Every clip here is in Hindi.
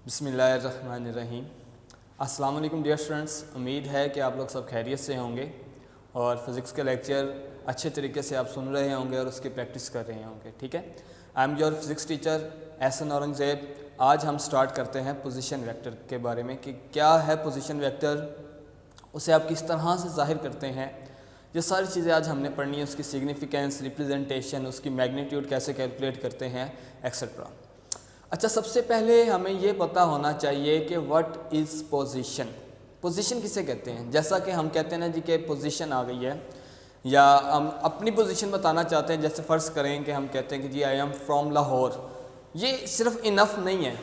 बिस्मिल्लाहिर्रहमानिर्रहीम। अस्सलाम वालेकुम डियर स्टूडेंट्स, उम्मीद है कि आप लोग सब खैरियत से होंगे और फिज़िक्स के लेक्चर अच्छे तरीके से आप सुन रहे होंगे और उसकी प्रैक्टिस कर रहे होंगे। ठीक है, I am your physics teacher Ehsan Aurangzeb. आज हम स्टार्ट करते हैं पोजीशन वेक्टर के बारे में कि क्या है पोजीशन वेक्टर, उसे आप किस तरह से ज़ाहिर करते हैं। ये सारी चीज़ें आज हमने पढ़नी है, उसकी सिग्निफिकेंस, रिप्रेजेंटेशन, उसकी मैग्नीट्यूड कैसे कैलकुलेट करते हैं एक्सेट्रा। अच्छा, सबसे पहले हमें ये पता होना चाहिए कि व्हाट इज़ पोजीशन। पोजीशन किसे कहते हैं? जैसा कि हम कहते हैं ना जी कि पोजीशन आ गई है, या हम अपनी पोजीशन बताना चाहते हैं। जैसे फ़र्ज़ करें कि हम कहते हैं कि जी आई एम फ्रॉम लाहौर। ये सिर्फ इनफ नहीं है।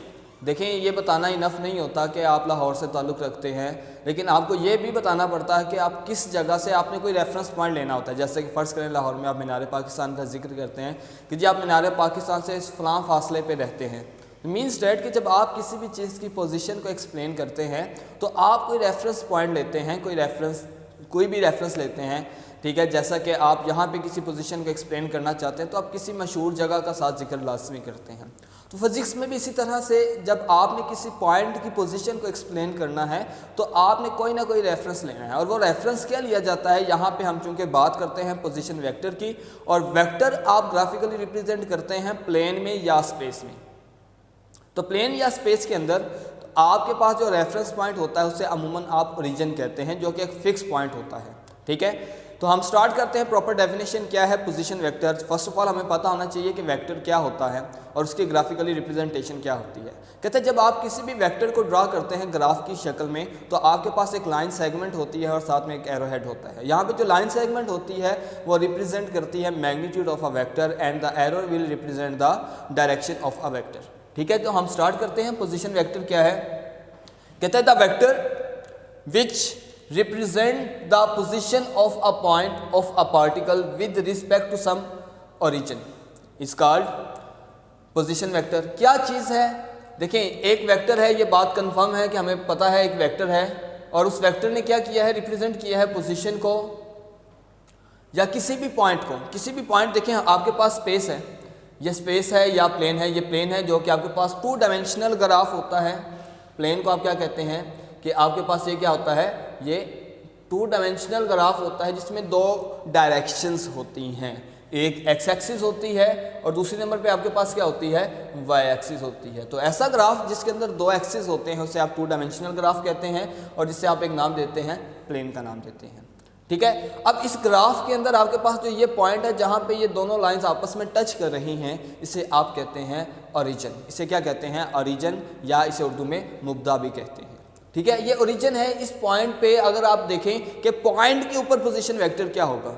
देखें, ये बताना इनफ नहीं होता कि आप लाहौर से ताल्लुक़ रखते हैं, लेकिन आपको ये भी बताना पड़ता है कि आप किस जगह से, आपने कोई रेफरेंस पॉइंट लेना होता है। जैसे कि फ़र्ज़ करें लाहौर में आप मीनार पाकिस्तान का जिक्र करते हैं कि जी आप मीनार पाकिस्तान से इस फ़लाँ फासले पे रहते हैं। मीन्स डैट कि जब आप किसी भी चीज़ की पोजीशन को एक्सप्लेन करते हैं तो आप कोई रेफरेंस पॉइंट लेते हैं, कोई भी रेफरेंस लेते हैं। ठीक है, जैसा कि आप यहाँ पे किसी पोजीशन को एक्सप्लेन करना चाहते हैं तो आप किसी मशहूर जगह का साथ जिक्र लाजमी करते हैं। तो फिज़िक्स में भी इसी तरह से जब आपने किसी पॉइंट की पोजीशन को एक्सप्लेन करना है तो आपने कोई ना कोई रेफरेंस लेना है। और वो रेफरेंस क्या लिया जाता है? यहाँ पे हम चूँकि बात करते हैं पोजीशन वेक्टर की, और वेक्टर आप ग्राफिकली रिप्रेजेंट करते हैं प्लेन में या स्पेस में। तो प्लेन या स्पेस के अंदर तो आपके पास जो रेफरेंस पॉइंट होता है उसे अमूमन आप ओरिजिन कहते हैं, जो कि एक फिक्स पॉइंट होता है। ठीक है, तो हम स्टार्ट करते हैं। प्रॉपर डेफिनेशन क्या है position vector? First of all हमें पता होना चाहिए कि वेक्टर क्या होता है और उसकी ग्राफिकली रिप्रेजेंटेशन क्या होती है। कहते हैं जब आप किसी भी वेक्टर को ड्रा करते हैं ग्राफ की शक्ल में तो आपके पास एक लाइन सेगमेंट होती है और साथ में एक एरो हेड होता है। यहाँ पे जो लाइन सेगमेंट होती है वो रिप्रेजेंट करती है magnitude of a vector and the arrow will represent the direction of a vector. ठीक है, तो हम स्टार्ट करते हैं। पोजीशन वेक्टर क्या है? कहता है the vector which represent the position of a point of a particle with respect to some origin is called position vector. क्या चीज़ है? देखें, एक वेक्टर है, ये बात कंफर्म है कि हमें पता है एक वेक्टर है, और उस वेक्टर ने क्या किया है? रिप्रेजेंट किया है पोजीशन को या किसी भी पॉइंट को। किसी भी पॉइंट, देखें आपके पास स्पेस है, ये स्पेस है या प्लेन है। ये प्लेन है जो कि आपके पास 2 डायमेंशनल ग्राफ होता है। प्लेन को आप क्या कहते हैं कि आपके पास ये क्या होता है? ये 2 डायमेंशनल ग्राफ होता है जिसमें 2 डायरेक्शंस होती हैं। एक एक्स एक्सिस होती है और दूसरी नंबर पे आपके पास क्या होती है? वाई एक्सिस होती है। तो ऐसा ग्राफ जिसके अंदर 2 एक्सिस होते हैं उसे आप 2 डायमेंशनल ग्राफ कहते हैं, और जिससे आप एक नाम देते हैं, प्लेन का नाम देते हैं। ठीक है, अब इस ग्राफ के अंदर आपके पास जो ये पॉइंट है जहाँ पे ये दोनों लाइंस आपस में टच कर रही हैं, इसे आप कहते हैं ओरिजिन। इसे क्या कहते हैं? ओरिजिन, या इसे उर्दू में मुब्दा भी कहते हैं। ठीक है, ये ओरिजिन है। इस पॉइंट पे अगर आप देखें कि पॉइंट के ऊपर पोजीशन वेक्टर क्या होगा,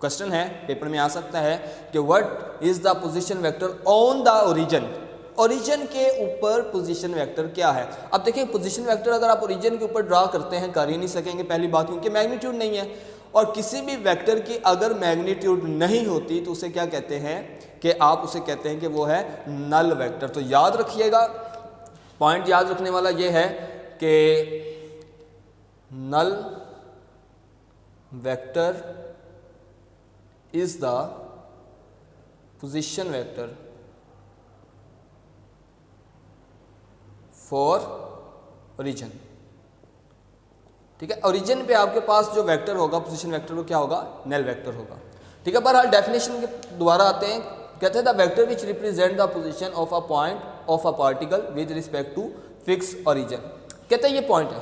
क्वेश्चन है, पेपर में आ सकता है कि what is the position vector on the origin. Origin के ऊपर पोजीशन वेक्टर क्या है? अब देखिए, पोजीशन वेक्टर अगर आप ओरिजिन के ऊपर ड्रा करते हैं कर ही नहीं सकेंगे, पहली बात क्योंकि मैग्नीट्यूड नहीं है। और किसी भी वेक्टर की अगर मैग्नीट्यूड नहीं होती तो उसे क्या कहते हैं कि आप उसे कहते हैं कि वो है नल वेक्टर। तो याद रखिएगा, पॉइंट याद रखने वाला ये है कि null vector is the position vector for origin. ठीक है, ओरिजिन पे आपके पास जो वेक्टर होगा पोजीशन वेक्टर वो क्या होगा? नल वेक्टर होगा। ठीक है, बहरहाल डेफिनेशन के द्वारा आते हैं। कहते हैं the vector which represent the position of a point of a particle with respect to fix origin. कहते हैं ये पॉइंट है।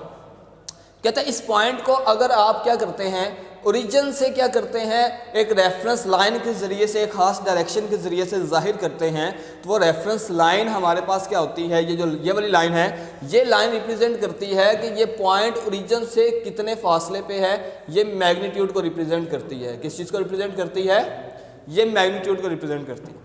कहते हैं इस पॉइंट को अगर आप क्या करते हैं, ओरिजिन से क्या करते हैं, एक रेफरेंस लाइन के ज़रिए से, एक खास डायरेक्शन के ज़रिए से जाहिर करते हैं, तो वो रेफरेंस लाइन हमारे पास क्या होती है? ये वाली लाइन है, ये लाइन रिप्रेजेंट करती है कि ये पॉइंट ओरिजिन से कितने फासले पे है। ये मैग्नीट्यूड को रिप्रेजेंट करती है। किस चीज़ को रिप्रेजेंट करती है? ये मैग्नीट्यूड को रिप्रेजेंट करती है।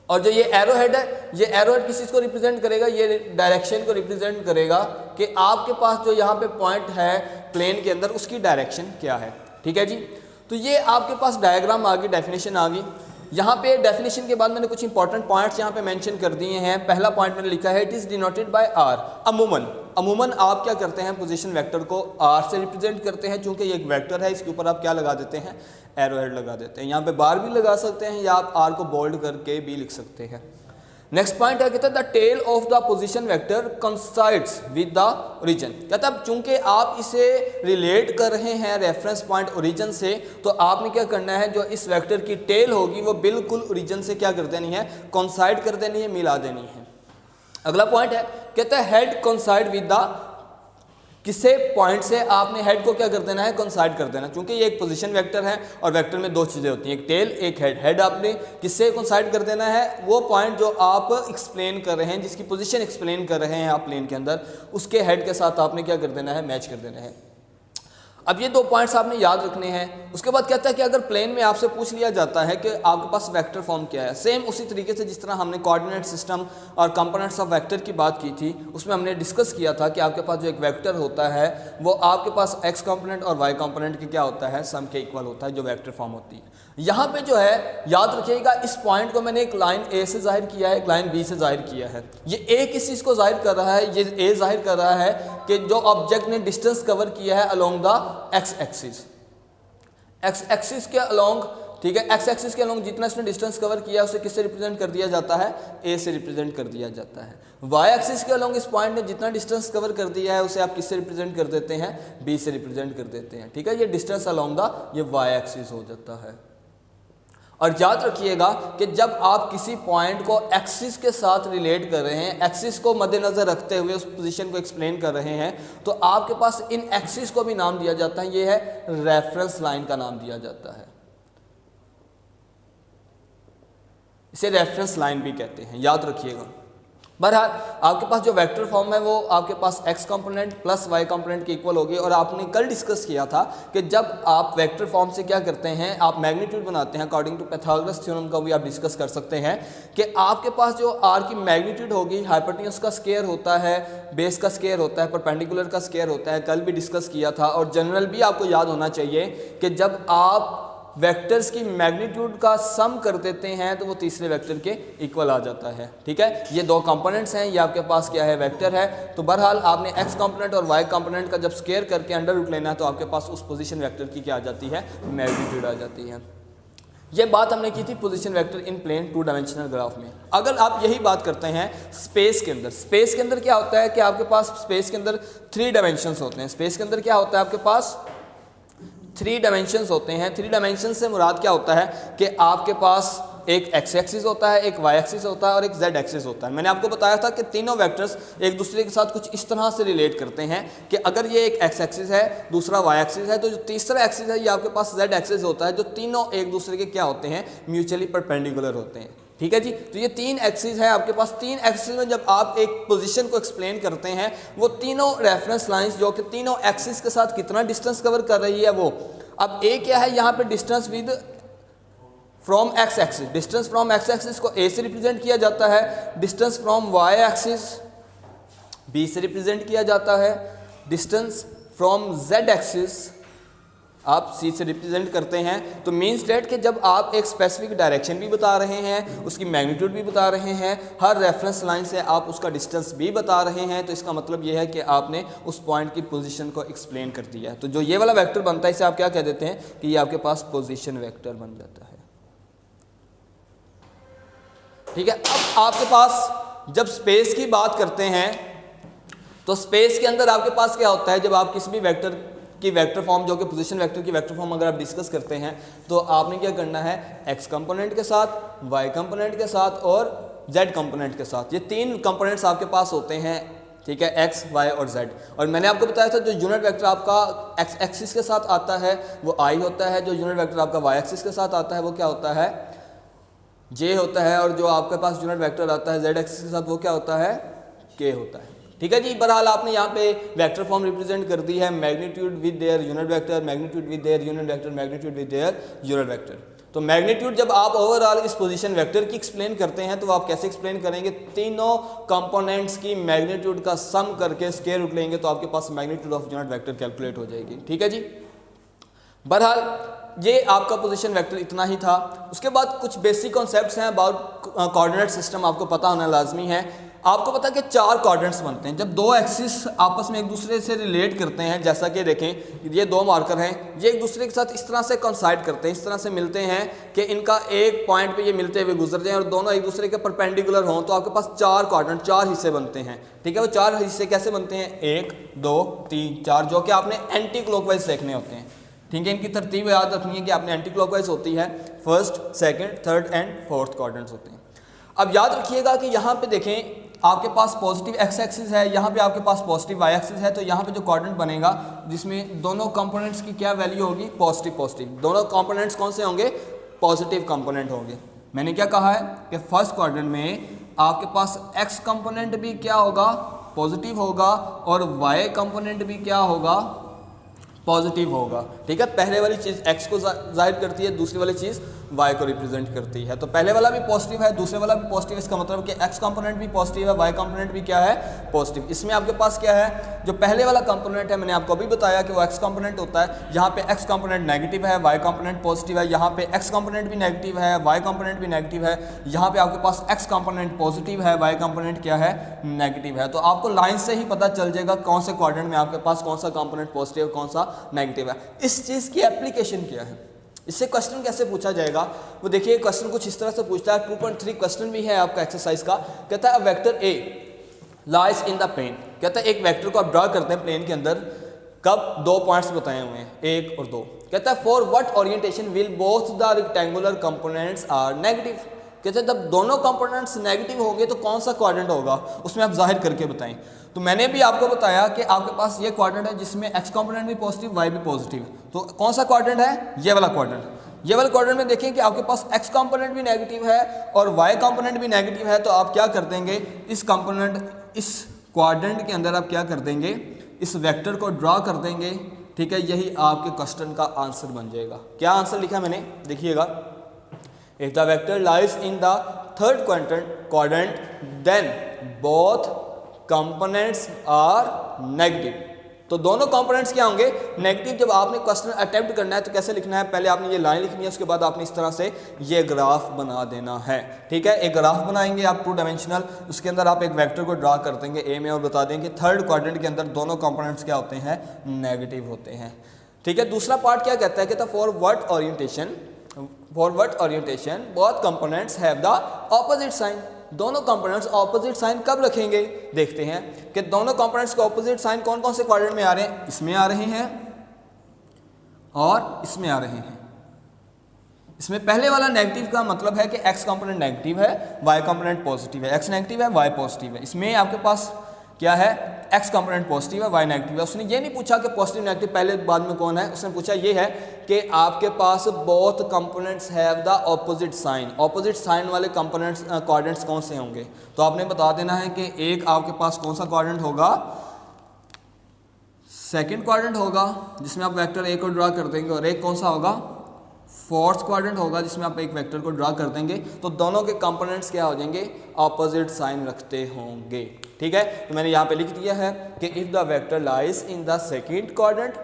और जो ये एरो हेड है, ये एरो हेड किस चीज़ को रिप्रेजेंट करेगा? ये डायरेक्शन को रिप्रेजेंट करेगा कि आपके पास जो यहाँ पे पॉइंट है प्लेन के अंदर, उसकी डायरेक्शन क्या है। ठीक है जी, तो ये आपके पास डायग्राम आ गई, डेफिनेशन आ गई। यहाँ पे डेफिनेशन के बाद मैंने कुछ इंपॉर्टेंट पॉइंट्स यहाँ पे मेंशन कर दिए हैं। पहला पॉइंट मैंने लिखा है it is denoted by R. अमूमन आप क्या करते हैं? पोजीशन वेक्टर को आर से रिप्रेजेंट करते हैं। चूंकि ये एक वेक्टर है, इसके ऊपर आप क्या लगा देते हैं? एरो हेड लगा देते हैं। यहाँ पे बार भी लगा सकते हैं या आप आर को बोल्ड करके भी लिख सकते हैं। नेक्स्ट पॉइंट है, कहता है the tail of the position vector coincides with the origin. कहता है चूंकि आप इसे रिलेट कर रहे हैं रेफरेंस पॉइंट ओरिजिन से, तो आपने क्या करना है, जो इस वेक्टर की टेल होगी वो बिल्कुल ओरिजिन से क्या कर देनी है, कोइंसाइड कर देनी है, मिला देनी है। अगला पॉइंट है, कहता है हेड कोइंसाइड विद द, किसे पॉइंट से आपने हेड को क्या कर देना है, कोइंसाइड कर देना। क्योंकि ये एक पोजीशन वेक्टर है और वेक्टर में दो चीज़ें होती हैं, एक टेल एक हेड। हेड आपने किससे कोइंसाइड कर देना है, वो पॉइंट जो आप एक्सप्लेन कर रहे हैं, जिसकी पोजीशन एक्सप्लेन कर रहे हैं आप प्लेन के अंदर, उसके हेड के साथ आपने क्या कर देना है, मैच कर देना है। अब ये दो पॉइंट्स आपने याद रखने हैं। उसके बाद कहता है कि अगर प्लेन में आपसे पूछ लिया जाता है कि आपके पास वेक्टर फॉर्म क्या है, सेम उसी तरीके से जिस तरह हमने कोऑर्डिनेट सिस्टम और कंपोनेंट्स ऑफ वेक्टर की बात की थी, उसमें हमने डिस्कस किया था कि आपके पास जो एक वेक्टर होता है वो आपके पास एक्स कंपोनेंट और वाई कंपोनेंट के क्या होता है, सम के इक्वल होता है, जो वेक्टर फॉर्म होती है। यहाँ पे जो है याद रखिएगा, इस पॉइंट को मैंने एक लाइन ए से जाहिर किया है, एक लाइन बी से जाहिर किया है। ये ए किस चीज़ को जाहिर कर रहा है, ये ए जाहिर कर रहा है कि जो ऑब्जेक्ट ने डिस्टेंस कवर किया है along the x axis, x axis के अलोंग, ठीक है, एक्स एक्सिस के अलोंग जितना इसने डिस्टेंस कवर किया है उसे किससे रिप्रेजेंट कर दिया जाता है, ए से रिप्रेजेंट कर दिया जाता है। वाई एक्सिस के अलोंग इस पॉइंट ने जितना डिस्टेंस कवर कर दिया है उसे आप किससे रिप्रेजेंट कर देते हैं, बी से रिप्रेजेंट कर देते हैं। ठीक है, ये डिस्टेंस अलोंग द ये वाई एक्सिस हो जाता है। और याद रखिएगा कि जब आप किसी पॉइंट को एक्सिस के साथ रिलेट कर रहे हैं, एक्सिस को मद्देनजर रखते हुए उस पोजीशन को एक्सप्लेन कर रहे हैं, तो आपके पास इन एक्सिस को भी नाम दिया जाता है, ये है रेफरेंस लाइन का नाम दिया जाता है, इसे रेफरेंस लाइन भी कहते हैं, याद रखिएगा। बहरहाल आपके पास जो वेक्टर फॉर्म है वो आपके पास x component plus y component के इक्वल होगी। और आपने कल डिस्कस किया था कि जब आप वेक्टर फॉर्म से क्या करते हैं, आप मैग्नीट्यूड बनाते हैं, अकॉर्डिंग टू पाइथागोरस थ्योरम का भी आप डिस्कस कर सकते हैं कि आपके पास जो आर की मैग्नीट्यूड होगी, हाइपोटेन्यूज का स्क्वायर होता है, बेस का स्क्वायर होता है, परपेंडिकुलर का स्क्वायर होता है, कल भी डिस्कस किया था। और जनरल भी आपको याद होना चाहिए कि जब आप वेक्टर्स की मैग्नीट्यूड का सम कर देते हैं तो वो तीसरे वेक्टर के इक्वल आ जाता है। ठीक है, ये दो कंपोनेंट्स हैं, ये आपके पास क्या है, वेक्टर है। तो बहरहाल आपने एक्स कंपोनेंट और वाई कंपोनेंट का जब स्क्वायर करके अंडर रूट लेना है तो आपके पास उस पोजीशन वेक्टर की क्या आ जाती है, मैग्नीट्यूड आ जाती है। ये बात हमने की थी पोजीशन वेक्टर इन प्लेन टू डायमेंशनल ग्राफ में। अगर आप यही बात करते हैं स्पेस के अंदर, स्पेस के अंदर क्या होता है कि आपके पास स्पेस के अंदर 3 डायमेंशंस होते हैं। स्पेस के अंदर क्या होता है, आपके पास 3 डायमेंशंस होते हैं। 3 डायमेंशन से मुराद क्या होता है कि आपके पास एक एक्स एक्सिस होता है, एक वाई एक्सिस होता है और एक जेड एक्सिस होता है। मैंने आपको बताया था कि तीनों वेक्टर्स एक दूसरे के साथ कुछ इस तरह से रिलेट करते हैं कि अगर ये एक एक्स एक्सिस है, दूसरा वाई एक्सिस है, तो जो तीसरा एक्सिस है ये आपके पास जेड एक्सिस होता है, जो तीनों एक दूसरे के क्या होते हैं, म्यूचुअली परपेंडिकुलर होते हैं। ठीक है जी, तो ये 3 एक्सिस है आपके पास। 3 एक्सिस में जब आप एक पोजीशन को एक्सप्लेन करते हैं, वो तीनों रेफरेंस लाइंस जो कि तीनों एक्सिस के साथ कितना डिस्टेंस कवर कर रही है वो, अब ए क्या है यहाँ पे, distance with from X axis, distance from X axis को ए से रिप्रेजेंट किया जाता है, distance from Y axis B से रिप्रेजेंट किया जाता है, डिस्टेंस फ्रॉम जेड एक्सिस आप सी से रिप्रेजेंट करते हैं। तो मीन्स डेट कि जब आप एक स्पेसिफिक डायरेक्शन भी बता रहे हैं, उसकी मैग्नीट्यूड भी बता रहे हैं, हर रेफरेंस लाइन से आप उसका डिस्टेंस भी बता रहे हैं, तो इसका मतलब ये है कि आपने उस पॉइंट की पोजीशन को एक्सप्लेन कर दिया है। तो जो ये वाला वेक्टर बनता है इसे आप क्या कह देते हैं कि ये आपके पास पोजीशन वेक्टर बन जाता है। ठीक है, अब आपके पास जब स्पेस की बात करते हैं तो स्पेस के अंदर आपके पास क्या होता है, जब आप किसी भी वेक्टर की वेक्टर फॉर्म जो कि पोजीशन वेक्टर की वेक्टर फॉर्म अगर आप डिस्कस करते हैं तो आपने क्या करना है, एक्स कंपोनेंट के साथ, वाई कंपोनेंट के साथ और जेड कंपोनेंट के साथ, ये 3 कंपोनेंट्स आपके पास होते हैं। ठीक है, एक्स वाई और जेड। और मैंने आपको बताया था जो यूनिट वेक्टर आपका एक्स एक्सिस के साथ आता है वो आई होता है, जो यूनिट वेक्टर आपका वाई एक्सिस के साथ आता है वो क्या होता है, जे होता है, और जो आपके पास यूनिट वेक्टर आता है जेड एक्सिस के साथ वो क्या होता है, के होता है। ठीक है जी, बहरहाल आपने यहाँ पे वेक्टर फॉर्म रिप्रेजेंट कर दी है, magnitude with their unit vector, magnitude with their unit vector, magnitude with their unit vector. तो मैग्नीट्यूड जब आप ओवरऑल इस पोजीशन वेक्टर की एक्सप्लेन करते हैं तो आप कैसे एक्सप्लेन करेंगे, तीनों कंपोनेंट्स की मैग्नीट्यूड का सम करके स्क्वायर रूट लेंगे तो आपके पास magnitude of unit vector calculate हो जाएगी। ठीक है जी, बहरहाल ये आपका पोजीशन वेक्टर इतना ही था। उसके बाद कुछ बेसिक कॉन्सेप्ट्स हैं अबाउट कोऑर्डिनेट सिस्टम आपको पता होना लाजमी है। आपको पता है कि 4 क्वाड्रेंट्स बनते हैं जब दो एक्सिस आपस में एक दूसरे से रिलेट करते हैं। जैसा कि देखें ये 2 मार्कर हैं, ये एक दूसरे के साथ इस तरह से कंसाइड करते हैं, इस तरह से मिलते हैं कि इनका एक पॉइंट पे ये मिलते हुए गुजर जाएं और दोनों एक दूसरे के परपेंडिकुलर हों, तो आपके पास 4 क्वाड्रेंट, 4 हिस्से बनते हैं। ठीक है, वो 4 हिस्से कैसे बनते हैं? 1 2 3 4, जो कि आपने एंटी क्लॉकवाइज देखने होते हैं। ठीक है, इनकी तरतीब याद रखनी है कि आपने एंटी क्लॉकवाइज होती है, first, second, third and fourth quadrants होते हैं। अब याद रखिएगा कि यहाँ पे देखें आपके पास पॉजिटिव एक्स एक्सिस है, यहाँ पे आपके पास पॉजिटिव वाई एक्सिस है, तो यहाँ पे जो क्वाड्रेंट बनेगा जिसमें दोनों कंपोनेंट्स की क्या वैल्यू होगी? Positive positive. दोनों कंपोनेंट्स कौन से होंगे? पॉजिटिव कंपोनेंट होंगे। मैंने क्या कहा है कि फर्स्ट क्वाड्रेंट में आपके पास एक्स कंपोनेंट भी क्या होगा? पॉजिटिव होगा, और वाई कंपोनेंट भी क्या होगा? पॉजिटिव होगा। ठीक है, पहले वाली चीज़ एक्स को जाहिर करती है, दूसरी वाली चीज़ वाई को रिप्रेजेंट करती है। तो पहले वाला भी पॉजिटिव है, दूसरे वाला भी पॉजिटिव, इसका मतलब कि एक्स कंपोनेंट भी पॉजिटिव है, वाई कंपोनेंट भी क्या है? पॉजिटिव। इसमें आपके पास क्या है? जो पहले वाला कंपोनेंट है, मैंने आपको अभी बताया कि वो एक्स कंपोनेंट होता है। यहाँ पे एक्स कंपोनेंट नेगेटिव है, वाई कंपोनेंट पॉजिटिव है। यहाँ पे एक्स कंपोनेंट भी नेगेटिव है, वाई कंपोनेंट भी नेगेटिव है। यहाँ पे आपके पास एक्स कंपोनेंट पॉजिटिव है, वाई कंपोनेंट क्या है? नेगेटिव है। तो आपको लाइन से ही पता चल जाएगा कौन से क्वाड्रेंट में आपके पास कौन सा कंपोनेंट पॉजिटिव, कौन सा नेगेटिव है। इस चीज़ की एप्लीकेशन क्या है, इससे क्वेश्चन कैसे पूछा जाएगा? वो देखिए, क्वेश्चन कुछ इस तरह से पूछता है, 2.3 क्वेश्चन भी है आपका एक्सरसाइज का। कहता है vector A lies in the plane. कहता है एक वेक्टर को आप ड्रा करते हैं प्लेन के अंदर, कब? 2 पॉइंट्स बताए हुए हैं, 1 और 2। कहता है for what orientation will both the rectangular components are negative. कहते हैं जब दोनों कंपोनेंट्स नेगेटिव होंगे तो कौन सा क्वाड्रेंट होगा, उसमें आप जाहिर करके बताएं। तो मैंने भी आपको बताया कि आपके पास ये क्वाड्रेंट है जिसमें एक्स कंपोनेंट भी पॉजिटिव, वाई भी पॉजिटिव। तो कौन सा क्वाड्रेंट है? ये वाला क्वाड्रेंट। ये वाले क्वाड्रेंट में देखें कि आपके पास एक्स कंपोनेंट भी नेगेटिव है और वाई कंपोनेंट भी नेगेटिव है। तो आप क्या कर देंगे? इस क्वाड्रेंट के अंदर आप क्या कर देंगे? इस वेक्टर को ड्रा कर देंगे। ठीक है, यही आपके क्वेश्चन का आंसर बन जाएगा। क्या आंसर लिखा मैंने? देखिएगा, if the vector lies in the third quadrant then both components are negative. तो दोनों कंपोनेंट्स क्या होंगे? नेगेटिव। जब आपने क्वेश्चन अटेम्प्ट करना है तो कैसे लिखना है? पहले आपने ये लाइन लिखनी है, उसके बाद आपने इस तरह से ये ग्राफ बना देना है। ठीक है, एक ग्राफ बनाएंगे आप 2 डायमेंशनल, उसके अंदर आप एक वेक्टर को ड्रा कर देंगे ए में और बता देंगे थर्ड क्वाड्रेंट के अंदर दोनों कंपोनेंट्स क्या होते हैं? नेगेटिव होते हैं। ठीक है, दूसरा पार्ट क्या कहता है? कहता है for what orientation both components have the opposite sign. दोनों कंपोनेंट्स ऑपोजिट साइन कब रखेंगे? देखते हैं कि दोनों कंपोनेंट्स के ऑपोजिट साइन कौन कौन से क्वाड्रेंट में आ रहे हैं। इसमें आ रहे हैं और इसमें आ रहे हैं। इसमें पहले वाला नेगेटिव का मतलब है कि एक्स कंपोनेंट नेगेटिव है, वाई कंपोनेंट पॉजिटिव है। एक्स नेगेटिव है, वाई पॉजिटिव है। इसमें आपके पास क्या है? एक्स कंपोनेंट पॉजिटिव है, वाई नेगेटिव है। उसने ये नहीं पूछा कि पॉजिटिव नेगेटिव पहले बाद में कौन है, उसने पूछा ये है कि आपके पास both components have the opposite sign. Opposite sign वाले कंपोनेंट्स क्वाड्रेंट्स कौन से होंगे? तो आपने बता देना है कि एक आपके पास कौन सा क्वाड्रेंट होगा? सेकंड क्वाड्रेंट होगा जिसमें आप वेक्टर ए को ड्रा कर देंगे, और एक कौन सा होगा? फोर्थ क्वाड्रेंट होगा जिसमें आप एक वेक्टर को ड्रा कर देंगे। तो दोनों के कंपोनेंट्स क्या हो जाएंगे? ऑपोजिट साइन रखते होंगे। ठीक है, तो मैंने यहाँ पे लिख दिया है कि if the vector lies in the second quadrant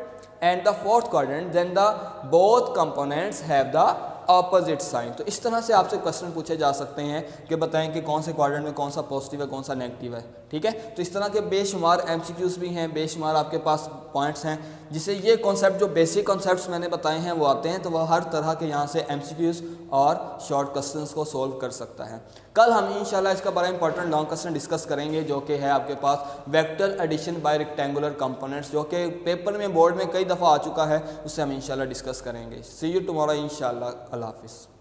and the fourth quadrant then the both components have the opposite sign. तो इस तरह से आपसे क्वेश्चन पूछे जा सकते हैं कि बताएं कि कौन से क्वाड्रेंट में कौन सा पॉजिटिव है, कौन सा नेगेटिव है। ठीक है, तो इस तरह के बेशुमार एमसीक्यूज भी हैं, बेशुमार आपके पास पॉइंट्स हैं, जिससे ये कॉन्सेप्ट जो बेसिक कॉन्सेप्ट्स मैंने बताए हैं वो आते हैं। तो वह हर तरह के यहाँ से एमसीक्यूज और शॉर्ट क्वेश्चंस को सोल्व कर सकता है। कल हम इंशाल्लाह इसका बड़ा इंपॉर्टेंट लॉन्ग क्वेश्चन डिस्कस करेंगे, जो कि है आपके पास vector addition by rectangular components, जो कि पेपर में, बोर्ड में कई दफ़ा आ चुका है। उससे हम इंशाल्लाह डिस्कस करेंगे। सी यू टुमारो इंशाल्लाह। अल्लाह हाफिज़।